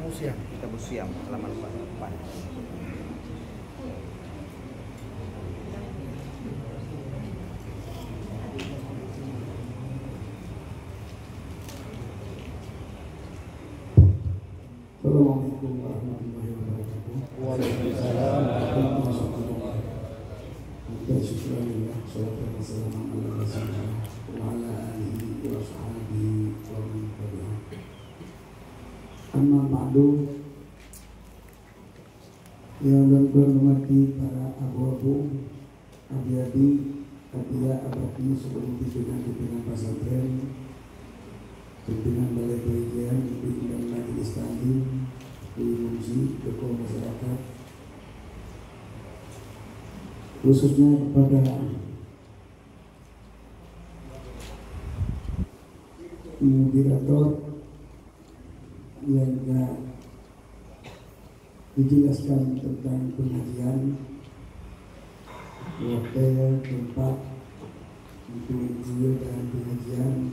Kitabus Syam halaman 4. Assalamualaikum warahmatullahi wabarakatuh. Waalaikumsalam warahmatullahi wabarakatuh. Syukurillah, salatu wassalamu ala rasulillah wa ala alihi wa sahbihi wa man tabi'ah. Amma ba'du. Yang berhormati para abu-abu, abi-abi, abia-abadi seluruh pimpinan pesantren, pimpinan balai pengajian, pimpinan majelis taklim, fungsi tokoh masyarakat, khususnya kepada moderator yang tidak dijelaskan tentang pengajian, hotel, tempat untuk ujian dan pengajian,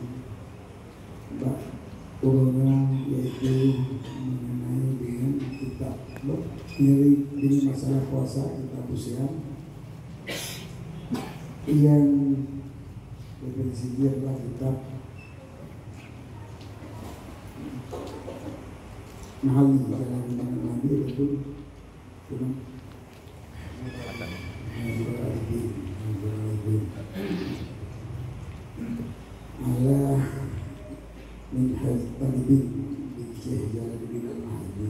turunnya yaitu mengenai dengan kitab dengan masalah puasa Kitabus Syam yang definisi adalah kitab mahali dalam Nabi itu Allah min talibin di Syekh Jalaluddin Al-Mahdi.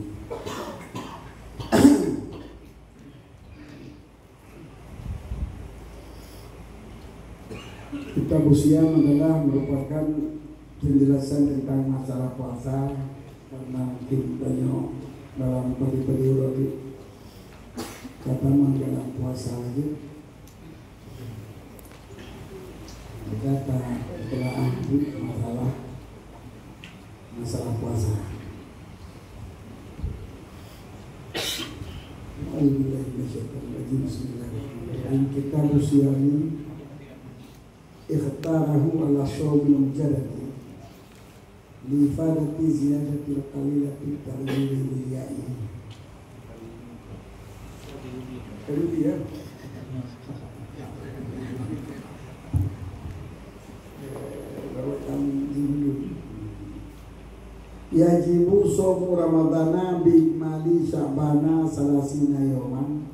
Kitabus Syam adalah merupakan penjelasan tentang masalah puasa, karena kita dalam periode kata dalam puasa lagi kata telah masalah puasa. Bismillahirrahmanirrahim. Kitabus Syam ikhtarahu ala shawbil mujarrad li ifadati ziyadatil qalilati tarwili liyai. Kalau dia yajibu shomu ramadana bi'ikmali sya'bana salasina yawman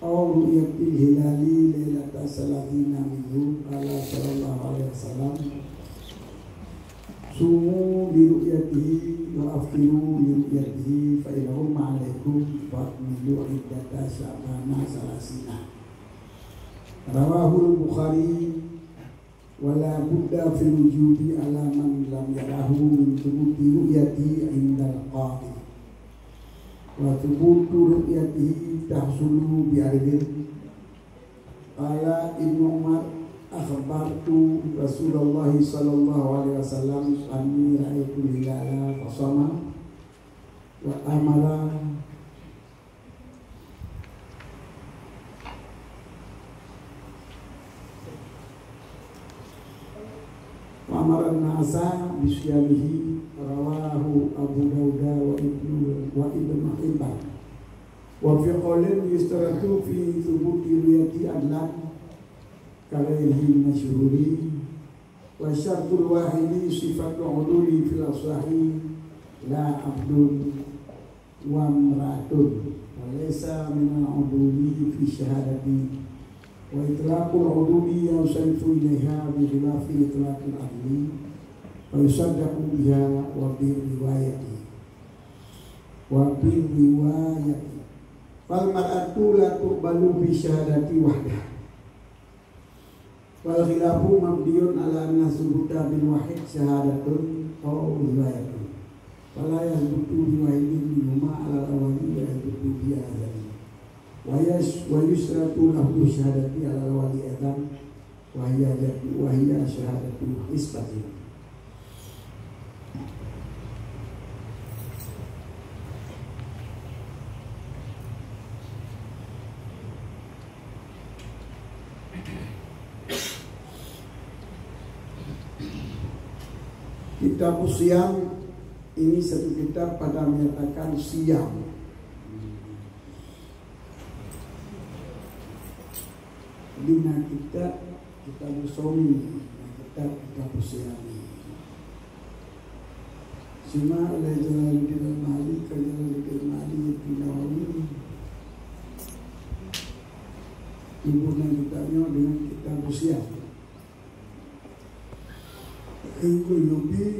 aw ru'yatil hilali lailata salatina minhu qala sallallahu alaihi wasallam sumu li ru'yatihi wa aftiru li ru'yatihi fa innahu ma'alaikum fa'milu iddata sya'bana salasina. Rawahul Bukhari. Wala budda fil wujudi ala man lam yarahu min thubuti ru'yati indal qadi wa thubutu ru'yatihi tahsulu bi'adil. Qala Ibnu Umar akhbartu Rasulullah sallallahu alaihi wasallam anni ra'aytu hilala fasama wa amara Amaran nasa bisyamihi. Rawahu Abu Dawud wa Ibnu Hibban. Wa fi qawlin yustaratu fi thubuti riyati adlan kalaihi masyhuri wa syartul wahidi sifatu uduli fil asahi la abdun wa mratun wa laysa min al-uduli fi syahadati wa itlaqul uduli yusarifu ilaiha bi khilafi itlaqil adli wa yusaddaqu biha wa bi riwayati fal mar'atu la tuqbalu bi syahadati wahdah wal khilafu mabdiyun ala anna subuta bil wahid syahadatun aw riwayatun wala yazbutu bi wahidin minhuma ala awali wa yazbutu bi azali wa yusratu lahu syahadati ala wali adam wa hiya syahadatu isbatin. Kitabus Syam Ini satu kitab pada menyatakan siam. Lima kitab Somi, kitab Siami. Cuma oleh Jalaluddin Al-Mahali ke Jalaluddin Al-Mahali Nawawi, himpunan kitabnya dengan kitab Siami. Itu lebih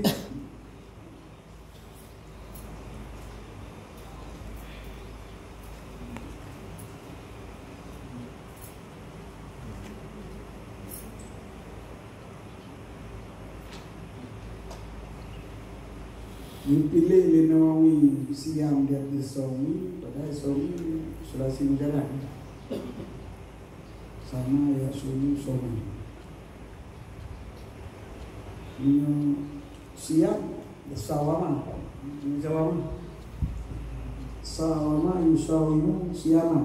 dipilih oleh Nawawi siam di atas Somi, padahal Somi Sulasi Negara sama ya Somi. Siam Sawama Yusawimu Siama.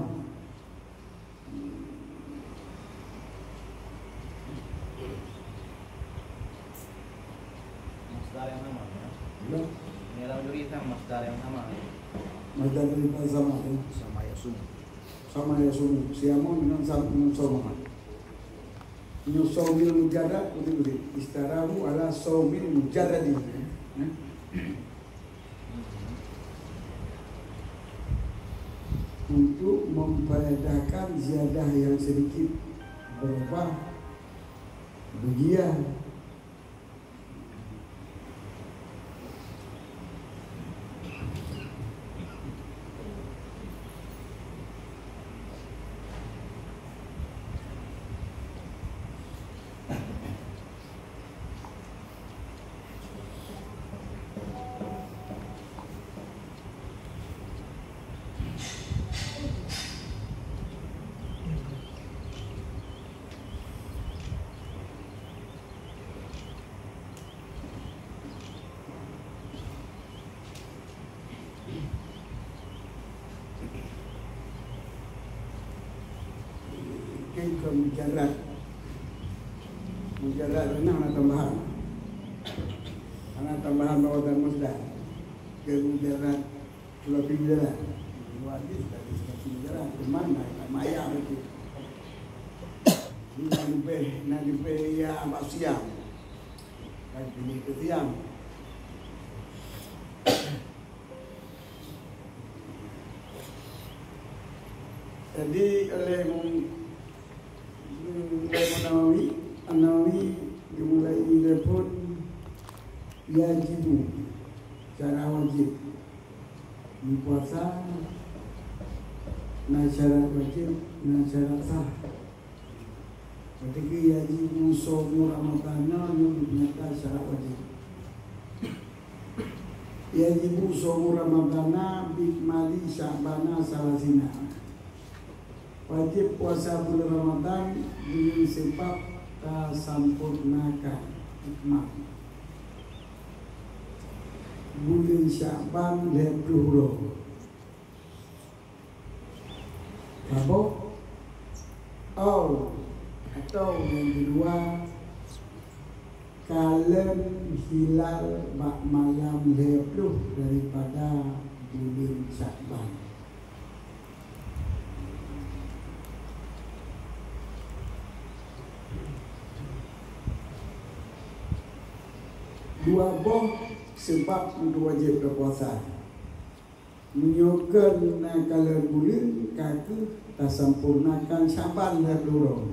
Masdar yang sama ya. Dalam duri hitam masdar yang sama. Masdar yang sama sama ya sumu. Siamo dengan sama. Yusawmil mujarrad betul istarahu ala sawmil mujarrad. Untuk memperadakan ziyadah yang sedikit berubah bagian ke mujarrad anak tambahan bawah dan musdah ke mujarrad sulasi mujarrad wajib dari sulasi mujarrad kemana maya itu nanti ya abad siang dan ini ke siang. Jadi oleh Nawawi dimulai pun yajibu cara wajib puasa, nah syarat wajib, nah syarat sah. Ketika yajibu somu Ramadana yang dinyatakan syarat wajib. Yajibu somu Ramadana bikmali sya'bana salasina. Wajib puasa bulan Ramadan dengan sebab sampurnakan hikmah. Bulan Sya'ban 20 Kabok atau yang kedua kalian hilal bak malam 20 daripada bulan Sya'ban. Dua sebab untuk wajib berpuasa. Menyokong kalau bulan kaki tak sempurnakan Syaban dan Duro.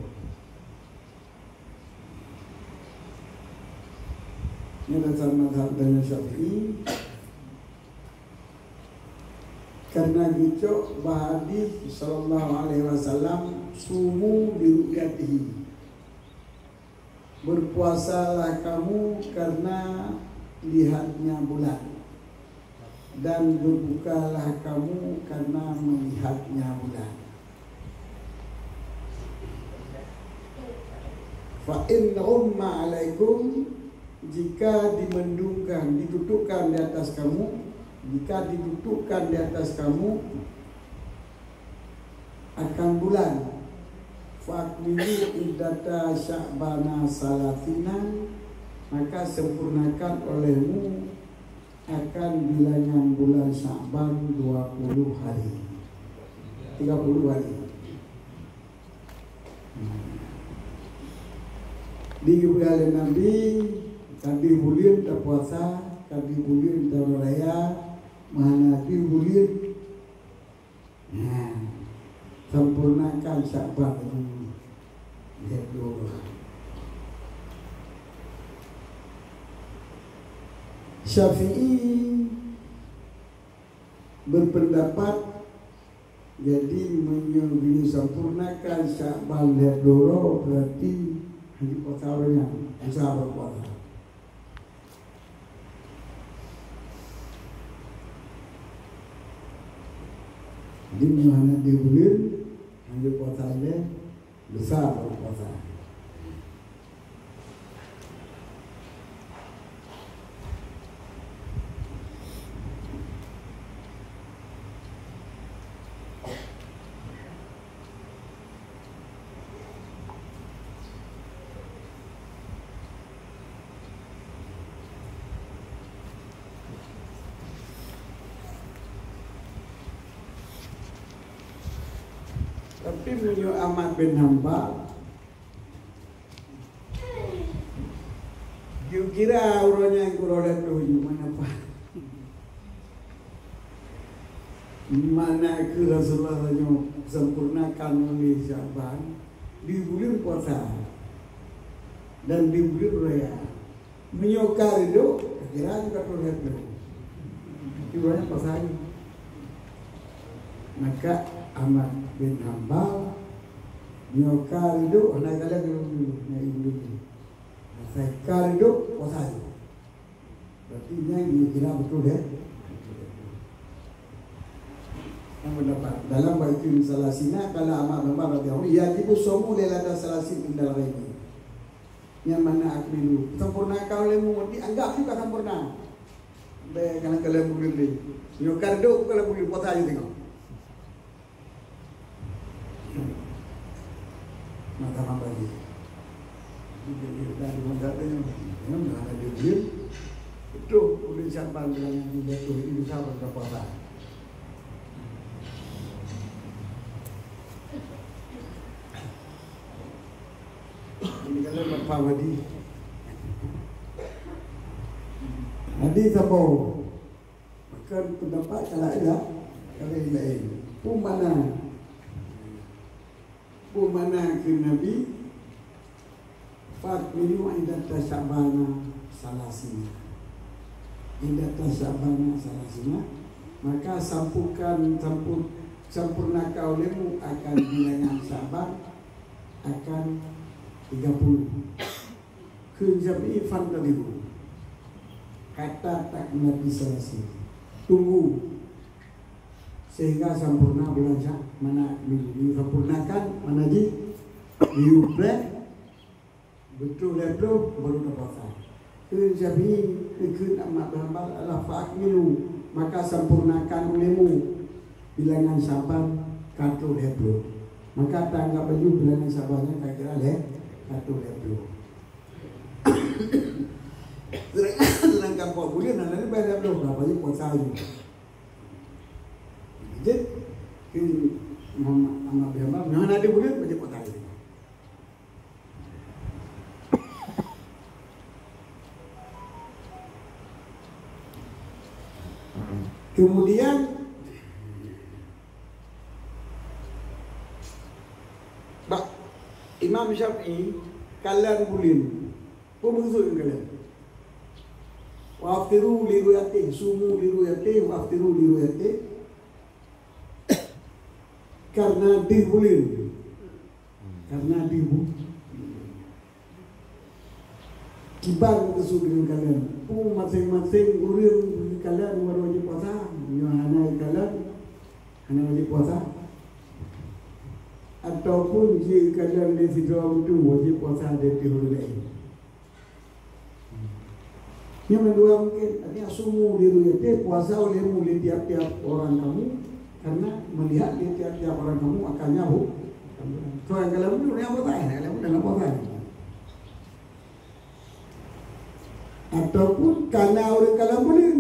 Ini dasar mazhab dan Syafi'i. Karena gitu hadis sallallahu alaihi wasallam sumu bi ru'yatihi. Berpuasalah kamu karena lihatnya bulan, dan berbukalah kamu karena melihatnya bulan. Fa in umma alaikum, jika dimendungkan, didudukkan di atas kamu, jika didudukkan di atas kamu akan bulan, fakmilu iddata sya'bana salatina, maka sempurnakan olehmu akan bilangan bulan Sya'ban 20 hari, 30 hari. Di bulan Nabi kadi bulan tak puasa, kadi bulan tak raya, mana di bulan sempurnakan Sya'ban itu. Syafi'i berpendapat jadi menyempurnakan Sya'ban doro berarti hari puasanya usaha berpuasa. Di mana di bulan hari puasanya besar berpuasa. Tapi menurut Ahmad bin Hanbal, dia kira orangnya yang kurang tu mana apa? Mana ke Rasulullah sempurnakan oleh Sya'ban di bulan puasa dan di bulan raya. Menyokar itu, kira juga kurang tu. Itu banyak pasal. Maka Ahmad bin Hanbal nyokar itu anak kalian dulu naik dulu. Saya kar itu puasa itu. Berarti yang kira betul ya. Yang mendapat dalam baitul salasina kalau Ahmad bin Hanbal radhiyallahu anhu yajibu somu lelada salasin indal ghaib. Yang mana akmilu sempurna kau lemu dianggap juga sempurna. Karena kalian boleh nyokar itu kalau boleh puasa itu tengok. Mata apa lagi? Dari mandar ini, yang ada di bulan itu bulan Sya'ban bulan yang jatuh ini bisa berpuasa. Ini kalau Bapak Wadi, hadis apa? Maka pendapat kalau ada, kalau lain, Pemana ke Nabi Fakmilu indata Sya'bana salasina. Indata Sya'bana salasina, maka sempurnakan olehmu akan bilangan Sya'ban akan 30. Kejabi fantalihu kata tak Nabi salasina, tunggu sehingga sempurna bulan Sya'ban. Mana disempurnakan, mana diublek betul betul baru puasa. Kejabi ikut Ahmad bin Hanbal adalah fa'akmilu, maka sempurnakan olehmu bilangan Sya'ban katul heblo. Maka tanggap baju bilangan Sya'bannya kira-kira katul heblo. Sedangkan 4 bulan nanti bayar heblo berapa je puasa itu. Jadi Ahmad bin Hanbal mana ada bulan baca puasa itu. Kemudian Imam Syafi'i kalian bulan pemuzul kalian. Wa aftiru li ru'yati, sumu li ru'yati, wa aftiru li ru'yati. Karena dibulin, karena dibu kibar kesudian kalian. Masing-masing urang kalian wajib puasa, hana kalian hana wajib puasa. Ataupun jika kalian di situ itu wajib puasa dari hari lain. Yang kedua mungkin artinya sumu diruyati, puasa oleh mulai tiap-tiap orang kamu. Karena melihat di tiap-tiap orang kamu akan nyahu. So yang kalian itu yang bertanya, kalian udah nggak bertanya. Ataupun karena orang kalian boleh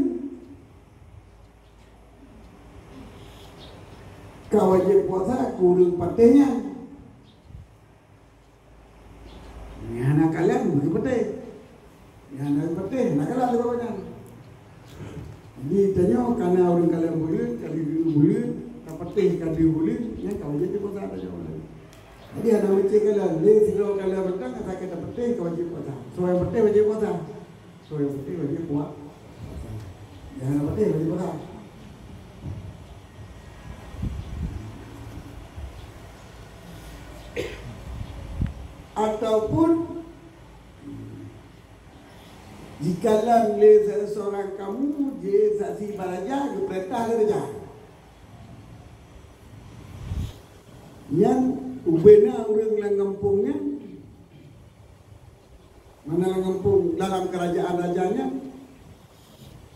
kau wajib puasa kurang patihnya. Ni anak kalian bagi patih. Ni anak patih, nak kalah tu banyak. Jadi tanya kerana orang kalian boleh, kali boleh, tak patih kali boleh, ni kau wajib puasa aja. Jadi ada macam kalian, ni sila kalian bertang kata kita patih kau wajib puasa. So yang patih wajib puasa. So yang patih wajib puasa. Yang patih wajib puasa. Ataupun jikalau seseorang kamu dia saksi baraja perintah kerja yang ubena orang yang kampungnya mana yang kampung dalam kerajaan rajanya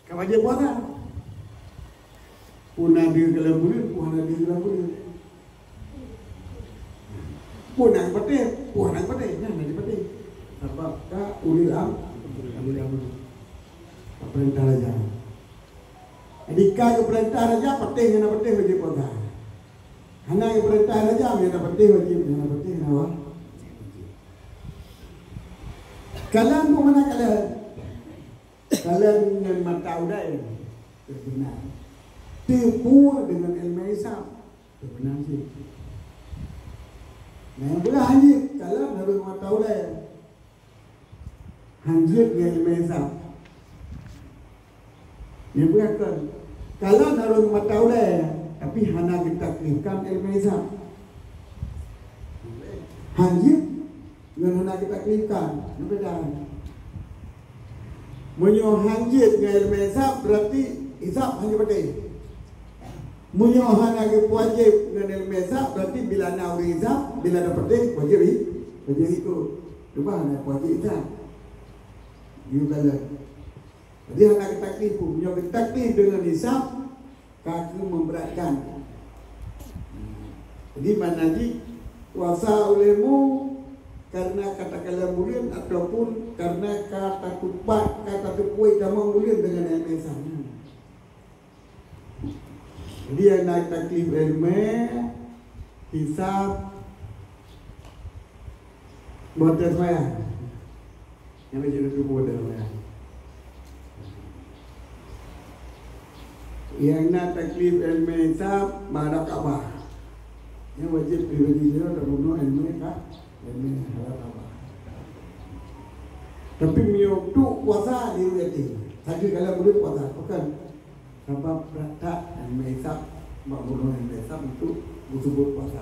kau wajib puasa pun ada kelamburan pun ada kelamburan pun nak patih, nah nak patih. Sebab ka ulil amr perintah raja. Jadi ka perintah raja patih nak patih wajib puasa. Hana perintah raja nak patih wajib nawa. Kalam pun mana kalam dengan mata udai benar. Tipu dengan ilmu hisab benar sih. Nah, boleh hanjit kalau harus mata ulai. Hanjit dengan mezab. Dia berkata, kalau harus mata ulai, tapi hana kita klifkan mezab. Hanjit dengan hana kita klifkan, berbeda. Menyo hanjit dengan mezab berarti hisab hanya betul. Munyohan lagi wajib dengan ilmu-hisab berarti bila nak hisab, bila dapat wajib itu. Cuba nak wajib hisab. You kala. Jadi anak taklif pun punya taklif dengan hisab kaki memberatkan. Jadi mana ji puasa olehmu karena kata kalian mulia ataupun karena kata tupat, kata tupuai kamu mulia dengan ilmu-hisab. Jadi yang nak taklif ilmu, hisab, buat semaya. Yang macam itu buat semaya. Yang nak taklif ilmu hisab, barak abah. Yang wajib pribadi dia terbunuh ilmu kah? Ilmu halal abah. Tapi miok tu puasa dia wajib. Tadi kalau boleh puasa, bukan? Sebab praktek dan hisab makmurun dan hisab itu disebut puasa.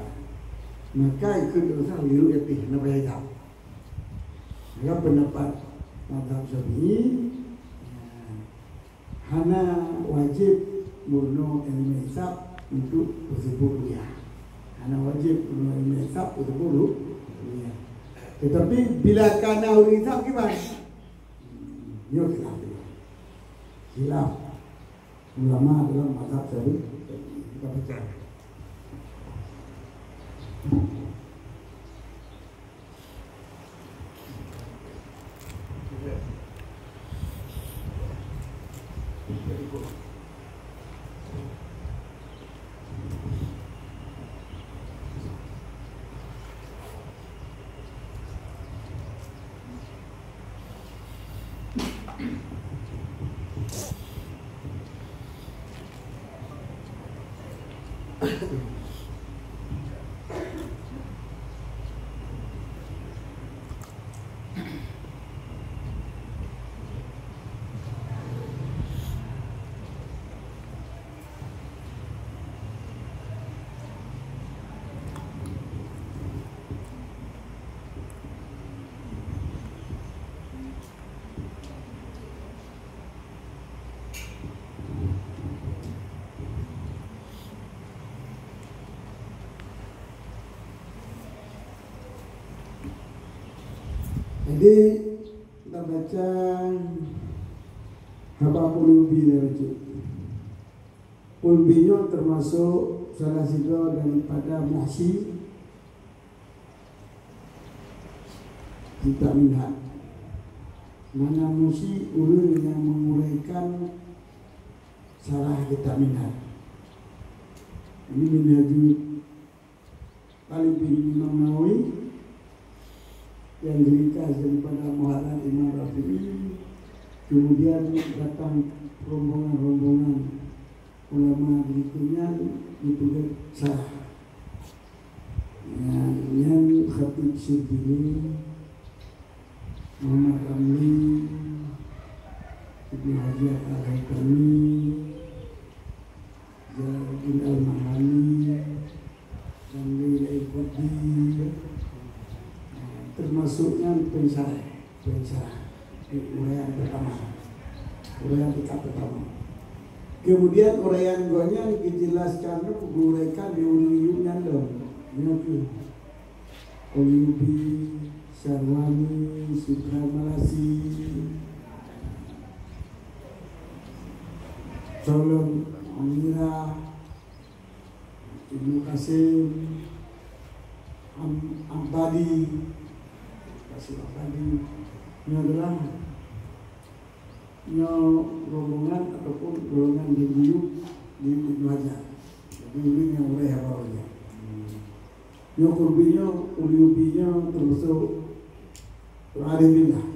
Maka ikut dosa liru epi nak bayar hisab. Maka pendapat mazhab Syafi'i hana wajib murno ilmu hisab untuk disebut kuliah. Hana wajib murno ilmu hisab untuk disebut kuliah. Tetapi bila kana ilmu hisab gimana? Dia hilaf. Ulama dalam mazhab Syafi'i kita baca. Jadi kita baca Habaqul Ulbi baca. Ulbinya termasuk salah satu daripada muhsi kita minhat. Mana muhsi ulun yang menguraikan salah kita minhat. Ini minhajul Talibin Imam Nawawi yang diringkas daripada Muhammad Imam Rafi'i. Kemudian datang rombongan-rombongan ulama berikutnya itu sah. Yang Khatib Syibini, Muhammad Ramli, Ibnu Hajar Al-Haytami, Jalaluddin Al-Mahali, dan Lailai Qadhi, termasuknya pensyarah uraian pertama, uraian tingkat pertama. Kemudian uraian gonya dijelaskan uraikan di ulu-ulunya dong. Ini Oyubi, Syarwani, Sukramalasi, Colong, Amira, Ibnu Qasim, Abadi, ini adalah rombongan ataupun golongan di Ibnu Hajar. Jadi ini yang oleh awalnya. Yang kurbinya, uliubinya termasuk Arifillah.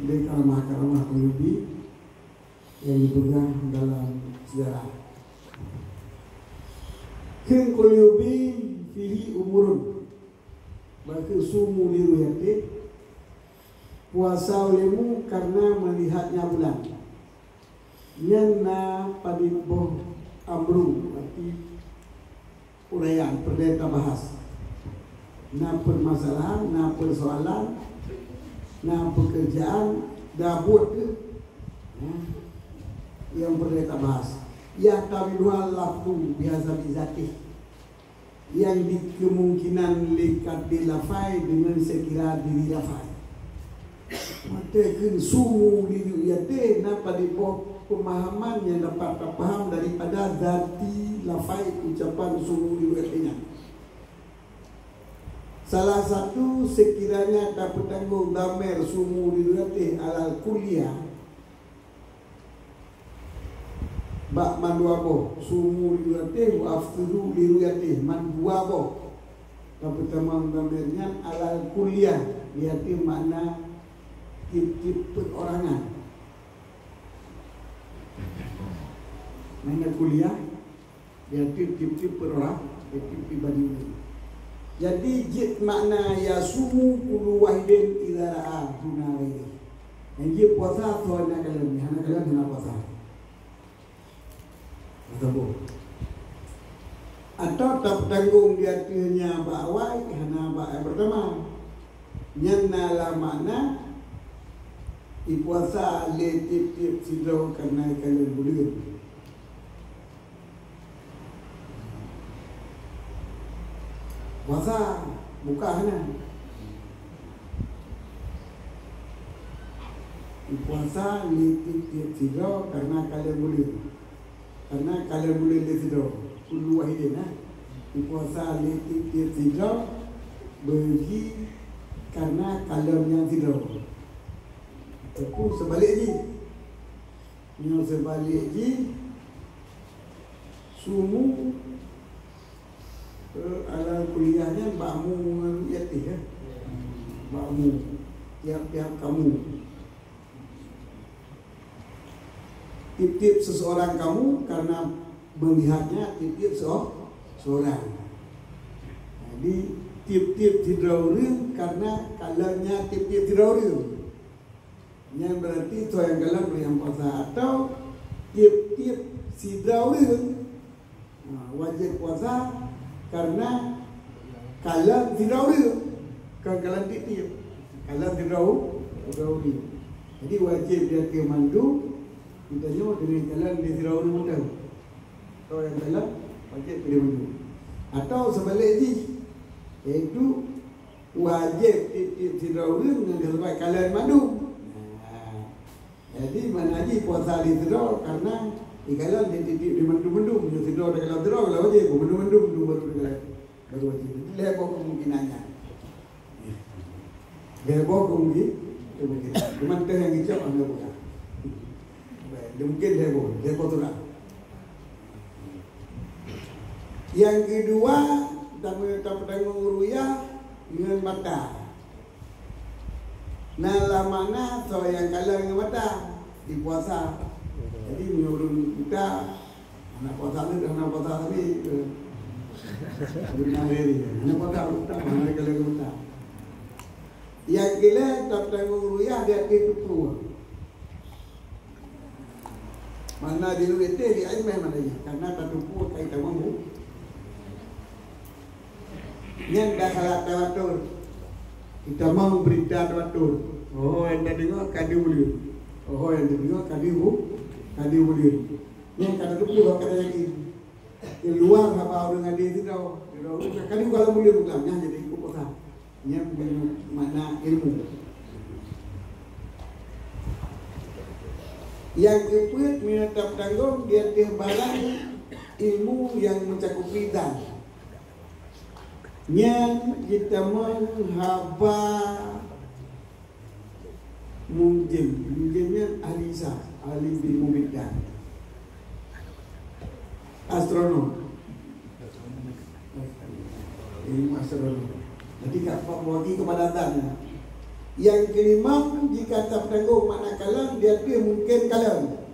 Ini karamah-karamah uliubi yang dipegang dalam sejarah. King uliubi fihi umurun, bagi sumu liruyati, puasa olehmu karena melihatnya bulan. Yana padiboh amru, berarti uraian perdeta bahas. Na permasalahan, na persoalan, na pekerjaan, dapur yang perdeta bahas. Ya tabidual lafdu biasa bizatih, yang dikemungkinan lekat dilafai dengan sekira diri lafai. Matakan sumu diri yate na padiboh pemahaman yang dapat terpaham daripada zati lafai ucapan sumu riwayatnya. Salah satu sekiranya dapat tanggung damer sumu riwayatih alal kuliah bak manduabo sumu riwayatih wa aftiru riwayatih manduabo. Dapat tanggung damernya alal kuliah, yaitu makna tip-tip perorangan. Mana kuliah dia tip-tip per orang, tip pribadi. Jadi jid makna yasumu kullu wahidin idza ra'a dunawi. Yang puasa tu anak kalian nak puasa. Atau tak tanggung dia tinya bawai hana bawai pertama. Nyana la makna puasa le tip-tip sidau karena kalian boleh. Puasa buka hana. Puasa li tip-tip sidau karena kalian boleh. Karena kalian boleh le sidau. Kullu wahidin puasa li tip-tip sidau bagi karena kalian yang sidau. Aku sebalik je. Yang sebalik je sumu ala kuliahnya bakmu yati ya. Bakmu tiap-tiap kamu. Tip-tip seseorang kamu karena melihatnya tip-tip seorang. Jadi tip-tip tidrauri karena kalanya tip-tip tidrauri. Yang berarti itu yang kalah yang puasa atau tip-tip sidrauri wajib puasa karena kalah sidrauri kekalan tip-tip kalah sidrauri. Jadi wajib dia kemandu kita nyo dengan kalan di sidrauri mudah. Kalau yang kalah wajib dia mandu. Atau sebaliknya iaitu wajib tip-tip sidrauri dengan kalan mandu. Jadi mana aja puasa di tidur karena ikalan di titik di mendung-mendung di tidur dekat tidur kalau aja mendung-mendung baru dekat baru aja. Lebih kemungkinannya. Lebih kemungkinan. Cuma teh yang hijau anda buka. Dia mungkin heboh tu lah. Yang kedua, kita tengok ruyah dengan mata. Nala mana so yang kalah dengan mata di puasa. Jadi menurut kita anak puasa tapi benar ini. Anak puasa mana kalah dengan mata. Yang gila tak tengok ruyah dia tupu. Mana di luar itu di air mana dia? Karena tak tupu kait tamu. Yang dah kalah tawatur. Kita mau berita tawatur. Oh, yang dah dengar kadi bulir. Oh, yang dah dengar kadi bulir. Yang kata tupu kata lagi. Di luar apa orang ada itu tahu. Kadi kalau bulir bukannya jadi ikut kota. Yang mana ilmu. Yang keempat menetap tanggung dia barang ilmu yang mencakup bidang. Yang kita menghaba mungkinnya ahli ilmu bidang, astronom, ilmu astronom. Jadi kapal bagi kepadatan. Yang kelima, jika tak tanggung makna kalam, dia mungkin kalam.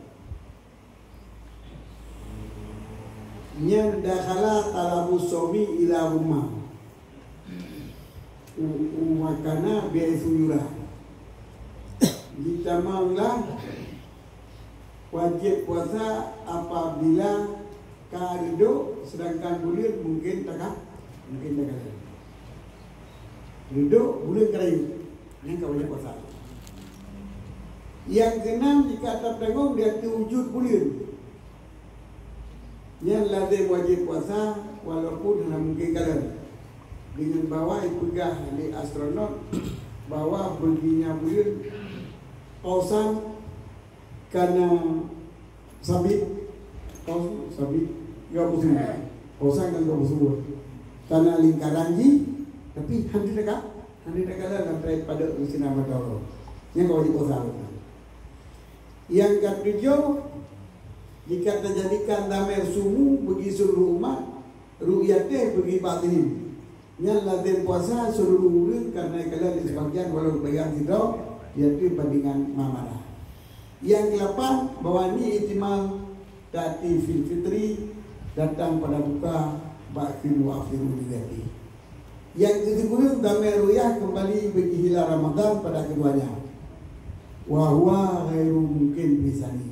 Yang dakhala talabu sobi ila rumah. Makana biasuyurah. Kita maulah wajib puasa apabila karido, sedangkan bulir mungkin tak. Ridho bulir kerayu. Yang kau wajib puasa. Yang keenam jika tak tanggung dia wujud bulir. Yang lazim wajib puasa walaupun hanya mungkin kalah. Dengan bawa ipegah di astronot bawa perginya bulir pausan karena sabit gak musuh pausan kan gak musuh karena lingkaran tapi handi dekat lah sampai pada sinar matahari yang kau wajib pausan. Yang ketujuh, jika terjadikan damai sumu bagi seluruh umat, ru'yatih bagi batin. Yang lazim puasa seluruh murid karena kalau di sebagian walau bagian tidak yaitu bandingan mamarah. Yang ke-8 bahwa ini ihtimal dati fil fitri datang pada buka ba'khir wa akhiru lidati. Yang ke-10 damai ruyah kembali bagi hilal Ramadan pada keduanya. Wa huwa ghairu mungkin bisani.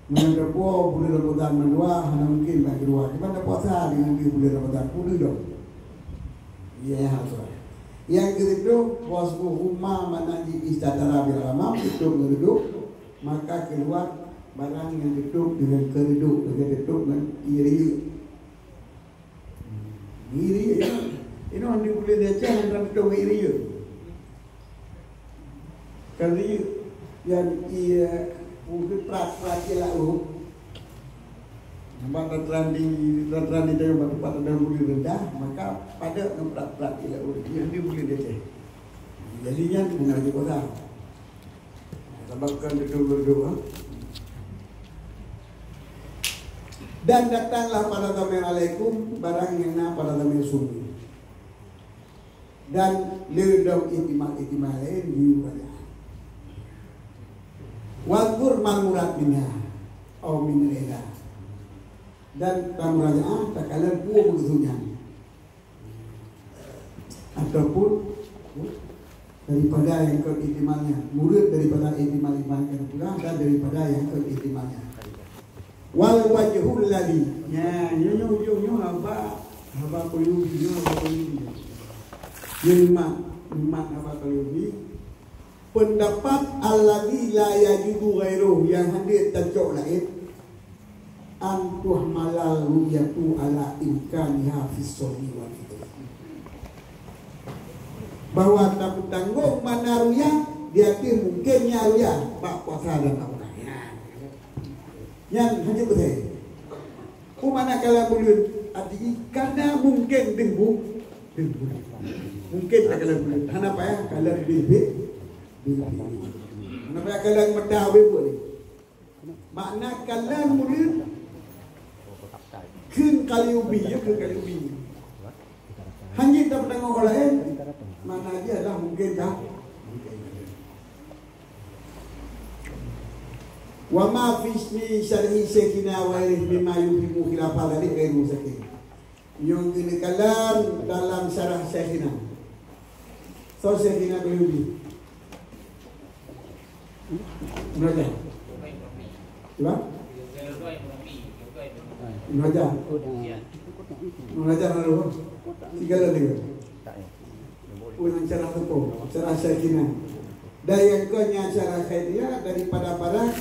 Menurut bulan Ramadan mendua hanya mungkin bagi dua. Di mana puasa dengan bulan Ramadan pun dong. Ya, yang kedua wasbu humma manaji istatara bil amam itu ngeduk maka keluar barang yang duduk dengan kereduk dengan iri ini orang boleh baca dalam duduk iri kali yang ia mungkin prat lalu nampak rataran di dalam tempat ada boleh rendah maka pada prat lalu yang dia boleh baca jadinya mengaji puasa sebabkan duduk berdoa. Dan datanglah pada tamir alaikum barang yang na pada tamir subuh dan ledau ihtimal lain diubah. Wakur murad minha atau min ila dan tamrajaan takalan puas begitu ataupun daripada yang ke-ihtimalnya murid daripada ihtimal yang pula dan daripada yang ke-ihtimalnya wal wajhul ladhi ya nyu haba kuyubi lima haba kuyubi pendapat alladhi la yajidu ghairuh yang hadir tajok lain antuh malal ruyatu ala imkaniha fis sahih wal fitr bahwa tak tanggung mana ruyah dia mungkinnya ruyah bak puasa dan apa yang hanya betul mana kalau bulan artinya karena mungkin mungkin tak kalau bulan kenapa ya kalau bibit kenapa kalau medah boleh Makna kalan murid Kun kali ubi ya, kun kali ubi. Hanya tak pernah orang lain. Mana dia dah mungkin dah. Wa ma fi ismi syar'i Syekhina wa irih bima yuhimu khilafah dari gairu sakin. Yang ini kalam dalam syarah Syekhina. So Syekhina beli. Berapa? Berapa? Mengajar. Mengajar dulu. Tiga lagi. Punya cara hukum, cara Syekhina. Dari yang konya cara khairia daripada barang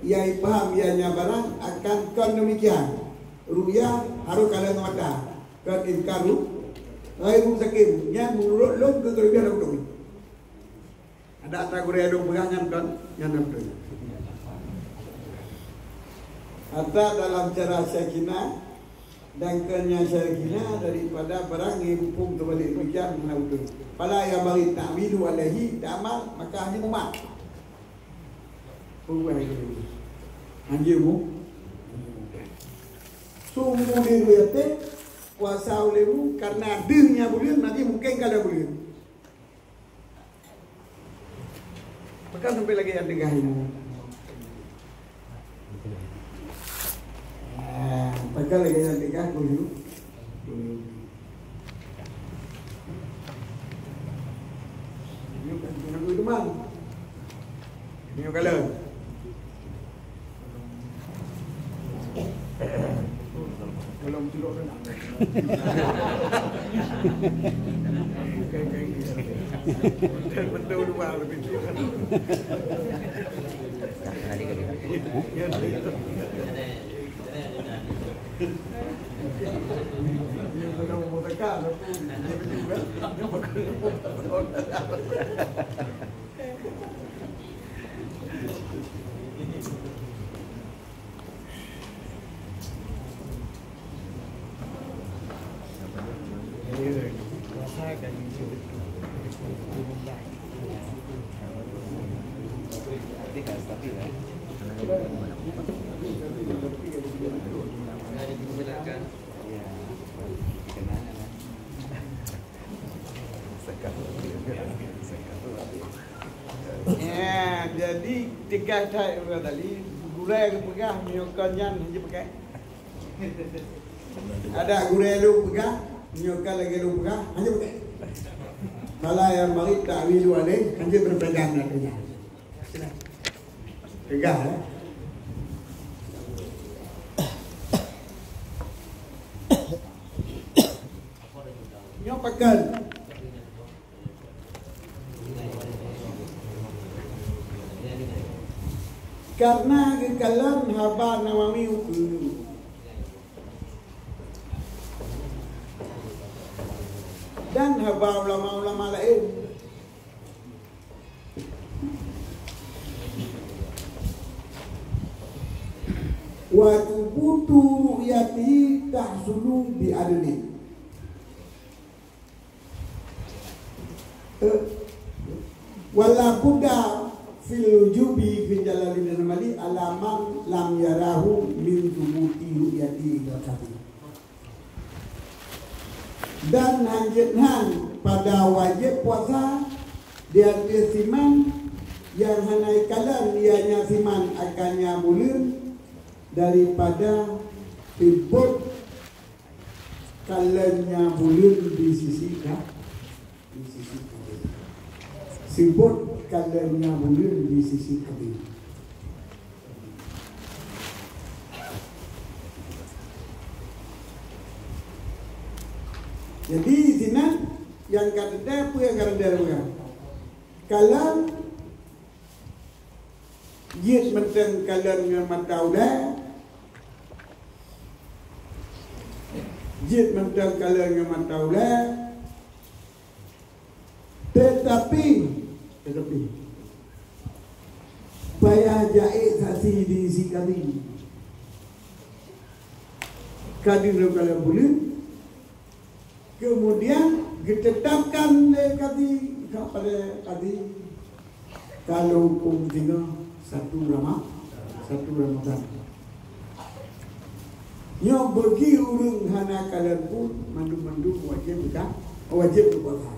yang paham ianya barang akan kon demikian. Ruya harus kalian mata. Kon ingkaru. Aibu sakim. Yang menurut lo kelebihan betul. Ada atas guraya dong pegangan kon yang betul. Atau dalam cara Syekhina dan kenya Syekhina daripada barang yang hukum terbalik demikian menautur. Pala yang bagi ta'wilu alaihi ta'amal maka hanya umat. Hanya umat. Sumbu diriwayatnya kuasa olehmu karena dirinya boleh nanti mungkin kalau boleh. Maka sampai lagi yang tegah ini. Maka lagi yang tegah boleh. Ini itu mana? Ini kalau. Kalau tidak nak. Betul luar lebih. Kalau mau tekan, jadi tiga saya tadi gulai yang pegang nyokannya hanya pakai. Ada gulai lu pegang nyokan lagi lu pegang hanya pakai. Kalau yang mari ta'wilu alaih hanya berpegang katanya. Pegang ya. Nyopakan. Karena kekalan haba Nawawi hukum dan haba ulama-ulama lain wa tubutu ru'yati tahsulu bi adli wala buddha fil wujubi fi jalalin mali alaman lam yarahu min tubuti ru'yati ilakati. Dan hanjithan pada wajib puasa dia siman yang hanai kalan ianya siman akannya bulir daripada tibut kalannya bulir di sisi kah? Di sisi kah? Sibut kalannya bulir di sisi kebiri. Jadi zina yang kata apa yang kata dia kalam jid mentang kalam yang matauda jid mentang kalam yang matauda tetapi payah jahit saksi di si kami kadir kalau boleh kemudian ditetapkan kami kepada kami kalau hukum zina satu ramah 1 Ramadan. Nyo bagi urang hana kalian pun mandu-mandu wajib bukan? Wajib berpuasa.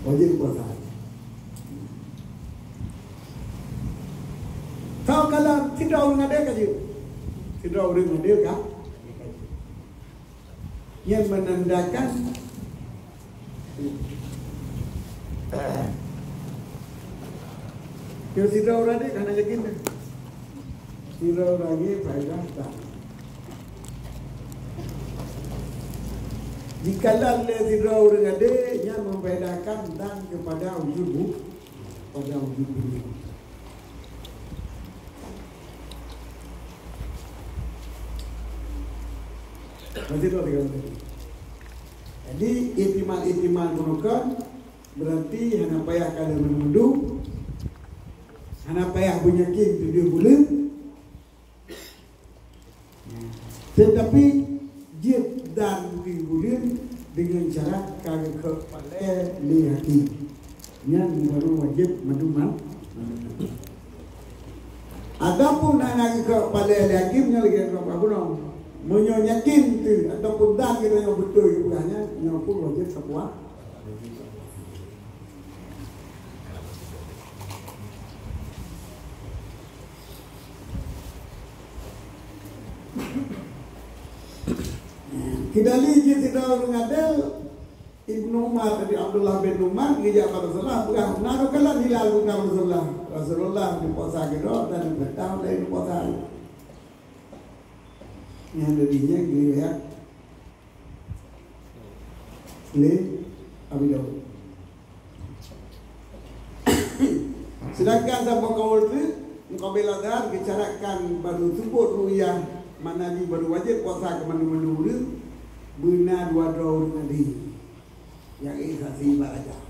Wajib berpuasa. Tahu kalau tidak orang ada kaji, tidak orang ada kah? Yang menandakan kalau tidak orang ada kan aja gini, tidak orang lagi faedah tak. Jika tidak orang ada yang membedakan dan kepada wujud pada wujud ini. Jadi ihtimal gunakan berarti hana payah kalian menundu, hana payah bunyakin 7 bulan. Tetapi jid dan bulan dengan cara kagak kepala hati yang baru wajib menuman. Adapun anak kepala hakimnya lagi apa gunung? Menyakin tu ataupun dah kita yang betul bukannya yang pun wajib sebuah. Kidali je tidak mengadil Ibnu Umar dari Abdullah bin Umar dia Rasulullah bukan naruh kalah hilal bukan Rasulullah di puasa kita dan bertahun dari puasa yang darinya riwayat oleh Abu Dawud. Sedangkan sampai kau itu mukabel adhan bicarakan baru sebut ru'yah mana ni baru wajib puasa ke mana-mana benar 2 tahun tadi yang ikhlasih ibadah.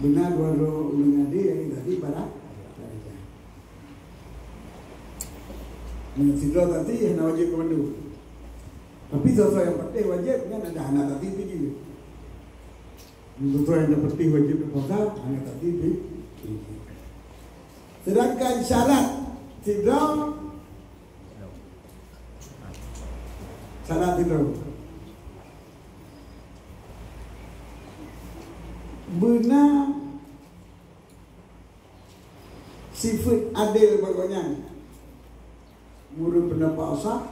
Benar 2 tahun tadi yang ikhlasih ibadah. Sidra tadi hanya wajib kemandu. Tapi sesuatu yang penting wajib kan ada anak tadi pergi. Sesuatu yang penting wajib berpuasa anak tadi pergi. Sedangkan syarat sidra benar sifat adil bagusnya. Murid pendapat sah,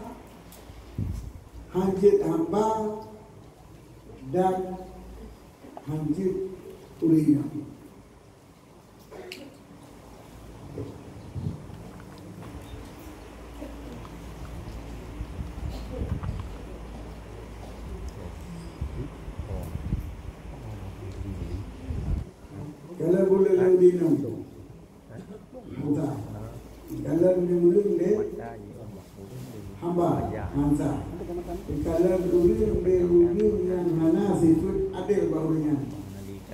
hajat hamba dan hajat urinya. Kalau boleh lebih nampak, bukan. Kalau boleh lebih hamba hansa. Kalau berujung yang mana sifat adil baunya.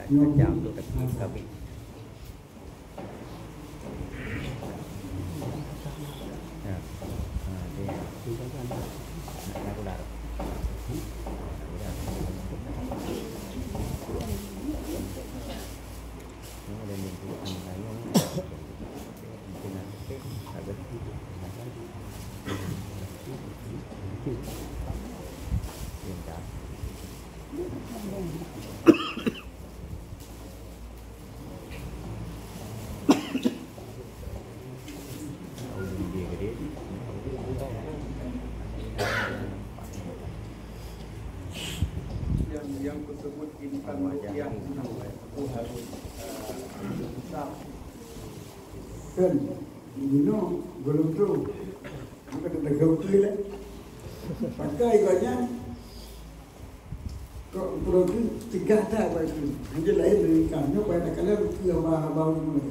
Jam tu tapi yang tersebut insan rupiah itu harus besar. Kan, belum tu, maka kita gauti lah. Pakai ikutnya, kok produk 3 tak baju, hanya lain dari kamu pada kalian rupiah bau mana?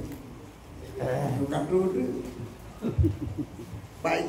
Kau tu, baik